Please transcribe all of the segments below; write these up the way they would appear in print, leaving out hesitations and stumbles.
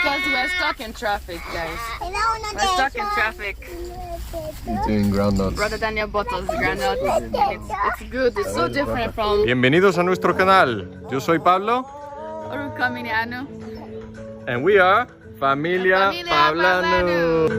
because we're stuck in traffic, guys. We're stuck in traffic. Eating groundnuts. Brother Daniel bought us groundnuts. It's good. It's so different from Bienvenidos a nuestro canal. Yo soy Pablo. And we are Familia Pablanu.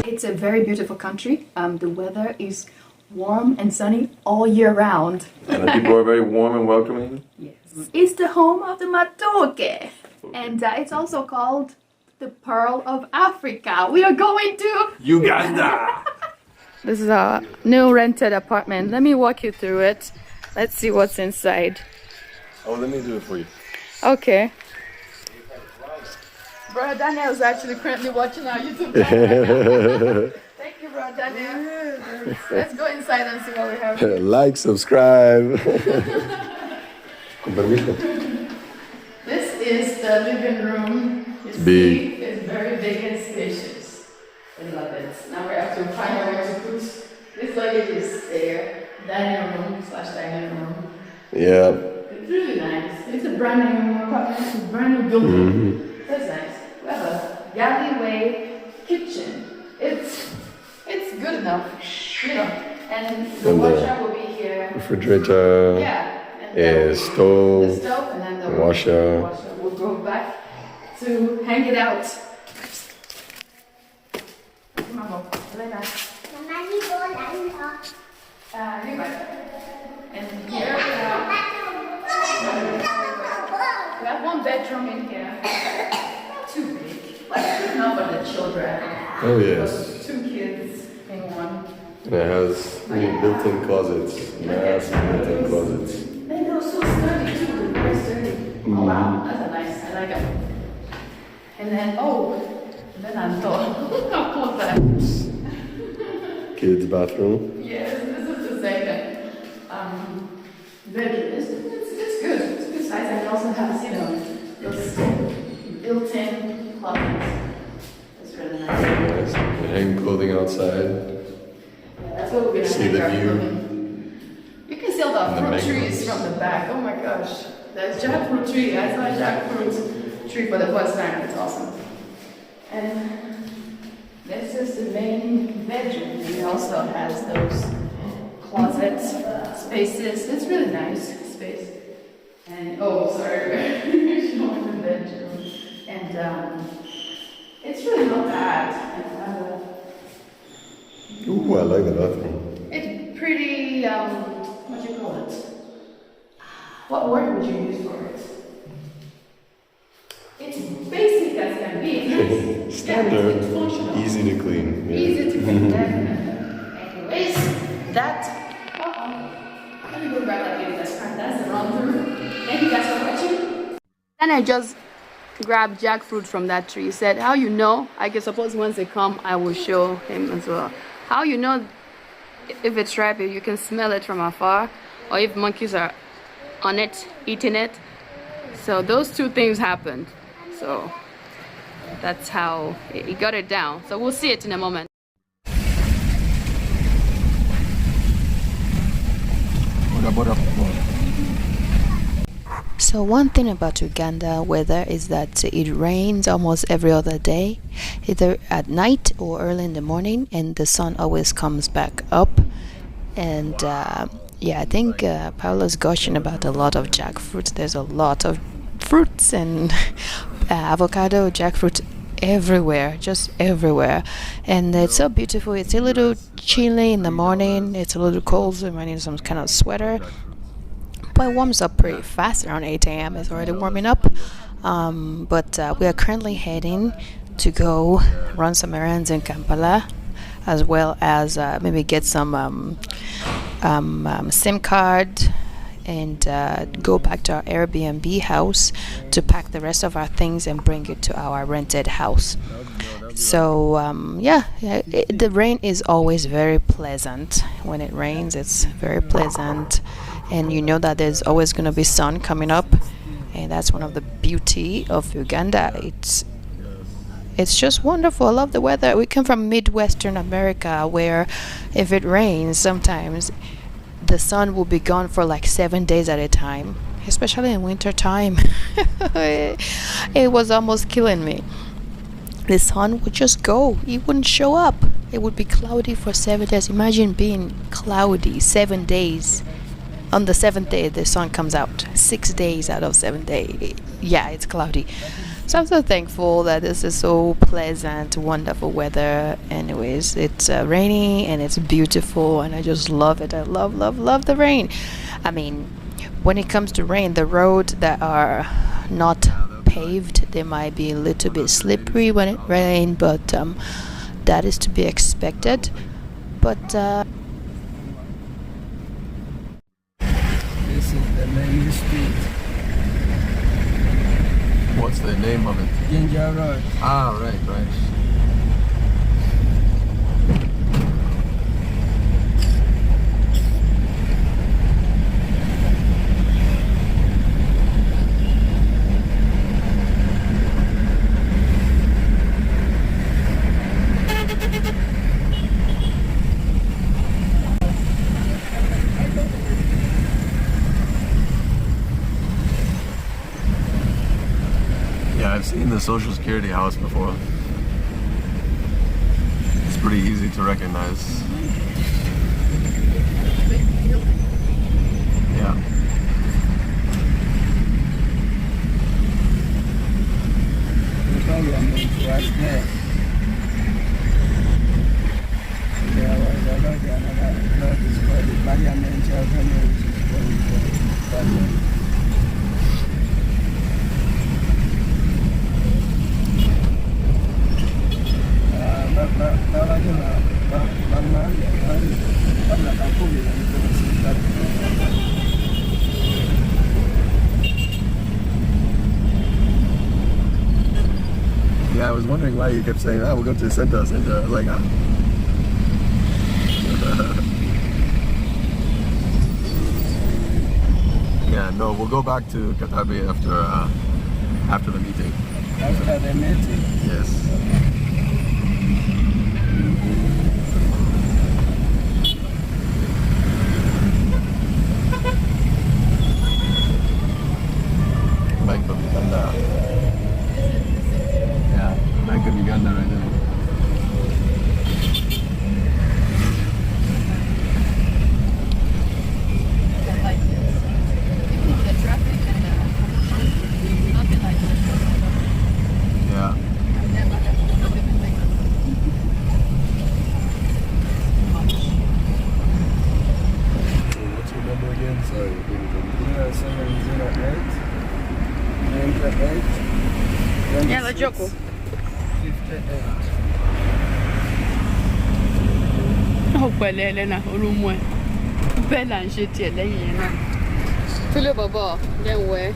It's a very beautiful country. The weather is warm and sunny all year round. And the people are very warm and welcoming. Yes. It's the home of the matoke. And it's also called the Pearl of Africa. We are going to Uganda! This is our new rented apartment. Let me walk you through it. Let's see what's inside. Oh, let me do it for you. Okay. Brother Daniel is actually currently watching our YouTube channel. Thank you, Brother Daniel. Let's go inside and see what we have. Like, subscribe. This is the living room. It's big. It's very big and spacious. I love it. Now we have to find out where to put this luggage is there. Dining room / dining room. Yeah. It's really nice. It's a brand new apartment. It's a brand new building. That's nice. We have a alleyway kitchen. It's good enough, you know. And the washer will be here. Refrigerator. Yeah. And stove. the stove and then the washer. We'll go back to hang it out. Mama, Elena. And here we have one bedroom in here. Not too big, but good enough for the children. Oh, yes. 2 kids in one. And it has built-in closets. Massive built-in closets. And they're so sturdy too, they're very sturdy. Oh wow, that's a nice, I like it. And then, then I'm told, I'll put that. Kids' bathroom. Yes, this is the second bedroom. It's good. It's good size. And it also has, those built-in closets. It's really nice. Nice. You hang clothing outside. Yeah, that's what we're gonna See the hang our view. clothing. You can see all the fruit trees from the back. Oh my gosh. There's jackfruit tree. I saw a jackfruit tree for the first time. It's awesome. And this is the main bedroom. It also has those closet spaces. It's really nice space. And sorry, showing the bedroom. And it's really not bad. Ooh, I like the bathroom. It's pretty. What do you call it? What word would you use for it? It's basic as can be. It's Standard. It's functional. Easy to clean. Yeah. Easy to clean, definitely. Anyways, let me go grab that baby. That's the wrong room. Thank you guys for watching. Then I just grabbed jackfruit from that tree. He said, how you know? I guess suppose once they come, I will show him as well. How you know if it's ripe? You can smell it from afar, or if monkeys are on it, eating it. So those 2 things happened. So that's how he got it down. So we'll see it in a moment. So one thing about Uganda weather is that it rains almost every other day, either at night or early in the morning, and the sun always comes back up. And yeah, I think Paolo's gushing about a lot of jackfruit. There's a lot of fruits and avocado, jackfruit everywhere, just everywhere. And it's so beautiful. It's a little chilly in the morning. It's a little cold, so I need some kind of sweater. But it warms up pretty fast. Around 8 a.m. It's already warming up. But we are currently heading to go run some errands in Kampala, as well as maybe get some SIM card and go back to our Airbnb house to pack the rest of our things and bring it to our rented house. So the rain is always very pleasant. When it rains, it's very pleasant, and you know that there's always going to be sun coming up, and that's one of the beauty of Uganda. It's just wonderful. I love the weather. We come from Midwestern America, where if it rains, sometimes the sun will be gone for like 7 days at a time, especially in winter time. It was almost killing me. The sun would just go. It wouldn't show up. It would be cloudy for 7 days. Imagine being cloudy 7 days. On the 7th day, the sun comes out. 6 days out of 7 days. Yeah, it's cloudy. So I'm so thankful that this is so pleasant, wonderful weather. Anyways, it's rainy and it's beautiful, and I just love it. I love, love, love the rain. I mean, when it comes to rain, the roads that are not paved, they might be a little bit slippery when it rains, but that is to be expected. But this is the main street. What's the name of it? Ginger Road. Ah, right. Yeah, I've seen the Social Security house before. It's pretty easy to recognize. Yeah. The parliament was there. There was a lot, another lot is called the parliament. I don't know which is called the parliament. Yeah, I was wondering why you kept saying, we'll go to the center. I was like, Yeah, no, we'll go back to Entebbe after the meeting. After the meeting. Yes. Bank of Uganda. Yeah, Bank of Uganda right now. Yeah. What's your number again? Sorry. 0708 98 Yeah, la Joko. 58. Oh, pẹ̀lẹ́ Elena, olúmọ ẹ̀. Bẹ́ẹ̀ là ń ṣe tiẹ̀ lẹ́yìn yẹn náà. Fílẹ̀ bọ̀bọ̀, jẹ́ wẹ̀.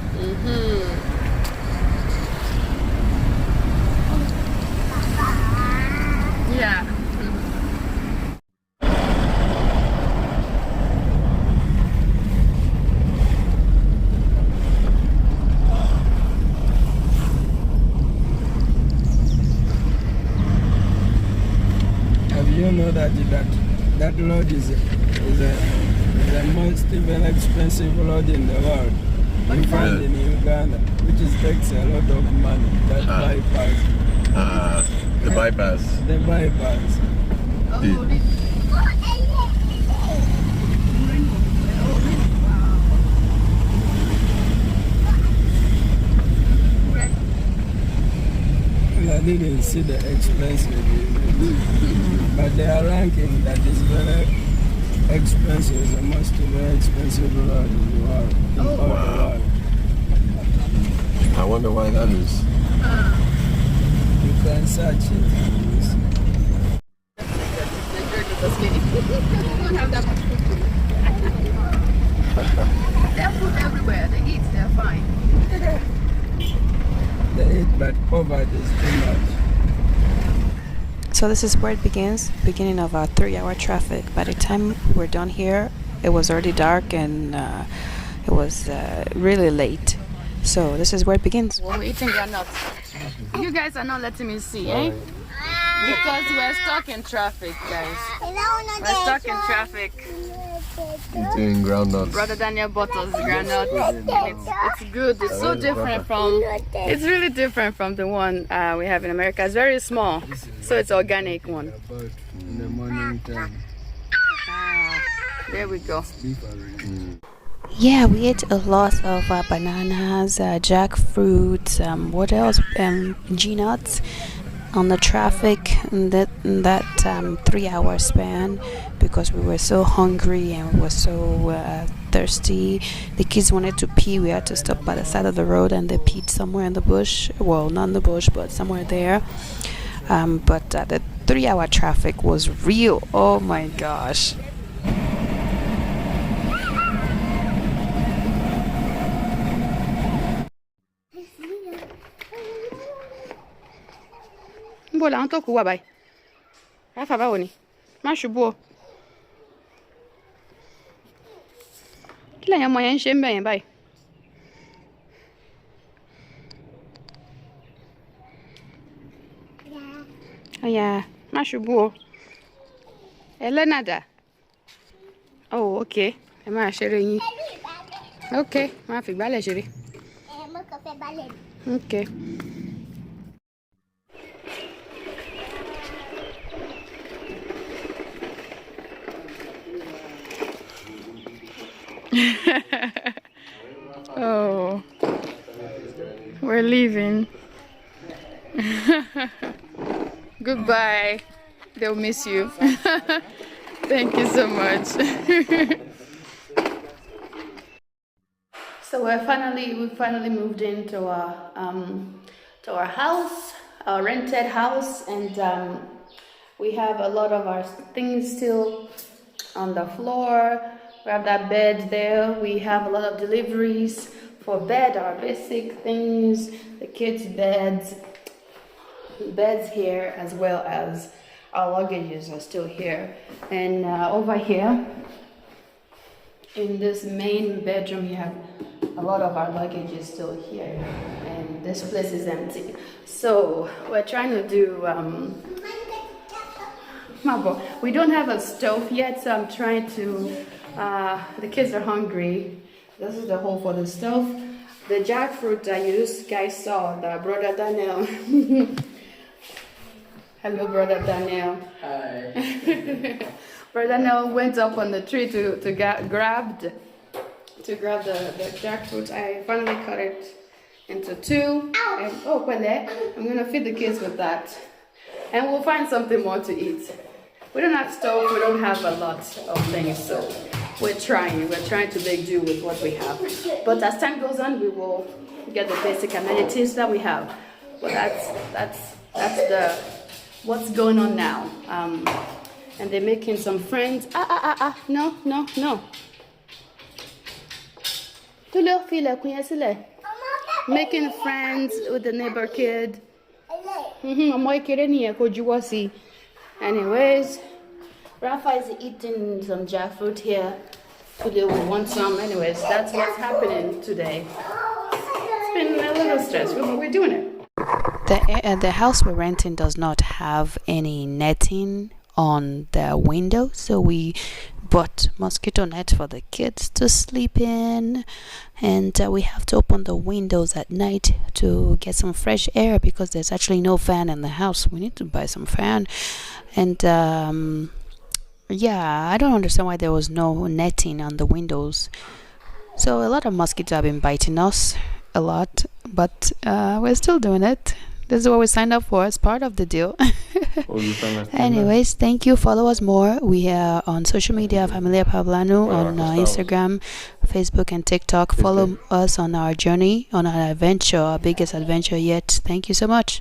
Yeah. Have you know that road is the most very expensive road in the world? You find in Uganda, which takes a lot of money. That bypass. The bypass. The bypass. I didn't see the expensive, but they are ranking that is very expensive. It's the most very expensive road in the world. In all the world. I wonder why that is. You can search it. They have food everywhere. They eat. They're fine. They eat, but poverty is too much. so this is where it begins, beginning of a 3-hour traffic. By the time we're done here, it was already dark and it was really late. So this is where it begins. We're eating groundnuts. You guys are not letting me see, eh? Because we're stuck in traffic, guys. We're stuck in traffic. Eating groundnuts. Brother Daniel bought us groundnuts. It's good. It's so different from. It's really different from the one we have in America. It's very small, so it's organic one. About in the morning time. There we go. Yeah, we ate a lot of bananas, jackfruit, what else? G-nuts on the traffic in that 3-hour span because we were so hungry and we were so thirsty. The kids wanted to pee. We had to stop by the side of the road and they peed somewhere in the bush. Well, not in the bush, but somewhere there. But the 3-hour traffic was real. Oh my gosh. Bola, on toku wa bai. Rafa báwo ni? Má ṣubú o. Kí lẹ̀yin ọmọ yẹn ń ṣe ń bẹ̀ yẹn báyìí? Oya, má ṣubú o. Elena dà? Oh, okay. Ẹ máa ṣeré yín. Okay, máa fi ìgbálẹ̀ ṣeré. Okay. Oh, we're leaving. Goodbye. They'll miss you. Thank you so much. So we finally moved into our house, our rented house, and we have a lot of our things still on the floor. We have that bed there. We have a lot of deliveries for bed, our basic things, the kids' beds here, as well as our luggages are still here. And over here, in this main bedroom, you have a lot of our luggage is still here, and this place is empty. So we're trying to do. We don't have a stove yet, so I'm trying to. The kids are hungry. This is the hole for the stove. The jackfruit I used, guys saw that Brother Daniel. Hello, Brother Daniel. Hi. Brother Daniel went up on the tree to grab the jackfruit. I finally cut it into 2. And, I'm gonna feed the kids with that, and we'll find something more to eat. We don't have stove. We don't have a lot of things, so. We're trying to make do with what we have. But as time goes on, we will get the basic amenities that we have. But that's what's going on now. And they're making some friends. No. Making friends with the neighbor kid. Anyways. Rafa is eating some jackfruit here. Today we want some. Anyways, that's what's happening today. It's been a little stressful, but we're doing it. The house we're renting does not have any netting on the window, so we bought mosquito net for the kids to sleep in, and we have to open the windows at night to get some fresh air because there's actually no fan in the house. We need to buy some fan, and yeah, I don't understand why there was no netting on the windows. So a lot of mosquitoes have been biting us a lot, but we're still doing it. This is what we signed up for. It's part of the deal. Anyways, thank you. Follow us more. We are on social media, Familia Pablanu, on Instagram, Facebook, and TikTok. Follow us on our journey, on our adventure, our biggest adventure yet. Thank you so much.